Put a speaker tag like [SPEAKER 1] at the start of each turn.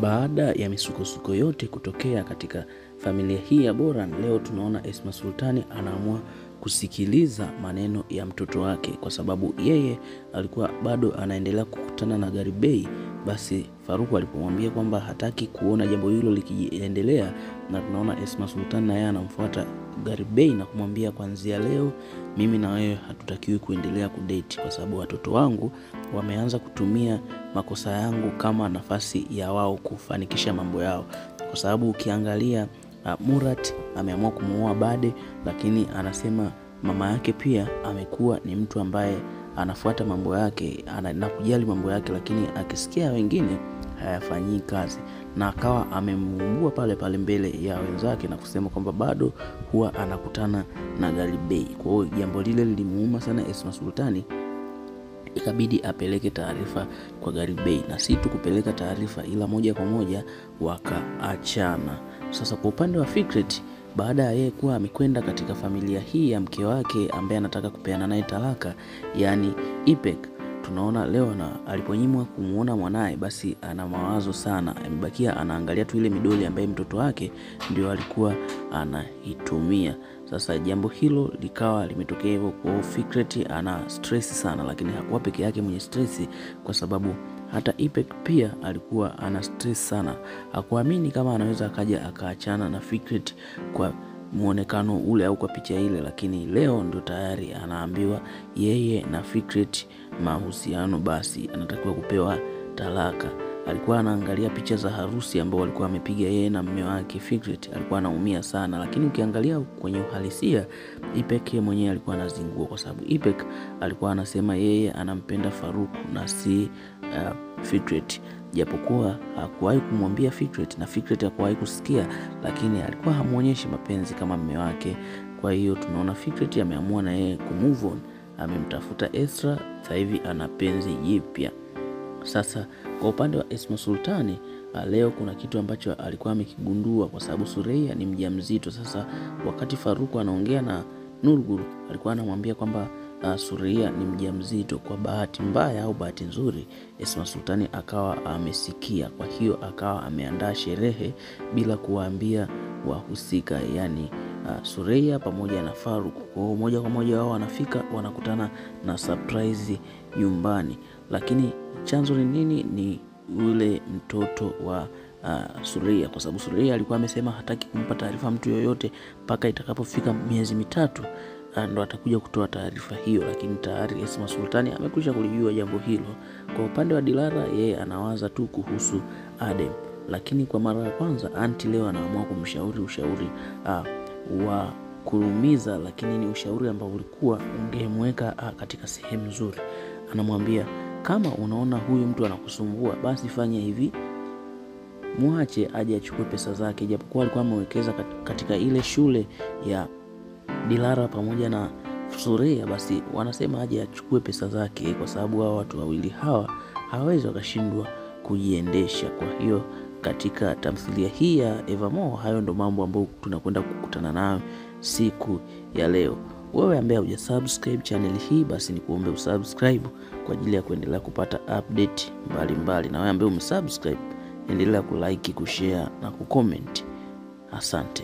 [SPEAKER 1] Baada ya misukosuko yote kutokea katika familia hii ya Boran, leo tunaona Esma Sultani anaamua kusikiliza maneno ya mtoto wake, kwa sababu yeye alikuwa bado anaendelea kukutana na Garibay. Basi Faruku alipomwambia kwamba hataki kuona jambo hilo likiendelea, na tunaona Esma Sultani na yeye anamfuata Garibay na kumwambia, kuanzia leo mimi na wewe hatutakiwi kuendelea kudate, kwa sababu watoto wangu wameanza kutumia makosa yangu kama nafasi ya wao kufanikisha mambo yao. Kwa sababu ukiangalia Murat ameamua kumuoa Bade, lakini anasema mama yake pia amekuwa ni mtu ambaye anafuata mambo yake, anakujali mambo yake, lakini akisikia wengine hayafanyii kazi, na akawa amemuumbua pale mbele ya wenzake na kusema kwamba bado huwa anakutana na Garibay. Kwa hiyo jambo lile lilimuuma sana Esma Sultani, ikabidi apeleke taarifa kwa Garibay, na si tu kupeleka taarifa ila moja kwa moja wakaachana. Sasa kwa upande wa Fikret, baada ya yeye kuwa amekwenda katika familia hii ya mke wake ambaye anataka kupeana naye talaka, yani Ipek, tunaona leo na aliponyimwa kumuona mwanae, basi ana mawazo sana, amebakia anaangalia tu ile midoli ambaye mtoto wake ndio alikuwa anaitumia. Sasa jambo hilo likawa limetokea hivyo, kwa Fikret ana stress sana, lakini hakuwa peke yake mwenye stress, kwa sababu hata Ipek pia alikuwa ana stress sana. Hakuamini kama anaweza akaja akaachana na Fikret kwa muonekano ule au kwa picha ile, lakini leo ndo tayari anaambiwa yeye na Fikret mahusiano, basi anatakiwa kupewa talaka. Alikuwa anaangalia picha za harusi ambao walikuwa wamepiga yeye na mume wake Fikret, alikuwa anaumia sana, lakini ukiangalia kwenye uhalisia Ipek mwenyewe alikuwa anazingua, kwa sababu Ipek alikuwa anasema yeye anampenda Faruku na si Fikret, japokuwa hakuwahi kumwambia Fikret na Fikret hakuwahi kusikia, lakini alikuwa hamuonyeshi mapenzi kama mume wake. Kwa hiyo tunaona Fikret ameamua na yeye kumove on, amemtafuta Esra, sasa hivi ana penzi jipya. Sasa kwa upande wa Esma Sultani, leo kuna kitu ambacho alikuwa amekigundua, kwa sababu Sureia ni mjamzito. Sasa wakati Faruku anaongea na Nurgul, alikuwa anamwambia kwamba Sureia ni mjamzito. Kwa bahati mbaya au bahati nzuri, Esma Sultani akawa amesikia, kwa hiyo akawa ameandaa sherehe bila kuwaambia wahusika, yani Sureia pamoja na Faruku. Kwa moja kwa moja wao wanafika, wanakutana na surprise nyumbani. Lakini chanzo ni nini? Ni yule mtoto wa Sureia, kwa sababu Sureia alikuwa amesema hataki kumpa taarifa mtu yoyote mpaka itakapofika miezi 3 ndo atakuja kutoa taarifa hiyo, lakini tayari Esma Sultani amekwisha kulijua jambo hilo. Kwa upande wa Dilara, yeye anawaza tu kuhusu Adem, lakini kwa mara ya kwanza anti leo anaamua kumshauri ushauri wa kurumiza, lakini ni ushauri ambao ulikuwa ungemweka katika sehemu nzuri. Anamwambia, kama unaona huyu mtu anakusumbua, basi fanya hivi, muache aje achukue pesa zake. Japokuwa alikuwa amewekeza katika ile shule ya Dilara pamoja na Sureia, basi wanasema aje achukue pesa zake, kwa sababu hao watu wawili hawa hawawezi wakashindwa kujiendesha. Kwa hiyo katika tamthilia hii ya Evermore, hayo ndo mambo ambayo tunakwenda kukutana nayo siku ya leo. Wewe ambaye hujasubscribe channel hii, basi ni kuombe usubscribe kwa ajili ya kuendelea kupata update mbalimbali, na wewe ambaye umesubscribe, endelea kulike, kushare na kucomment. Asante.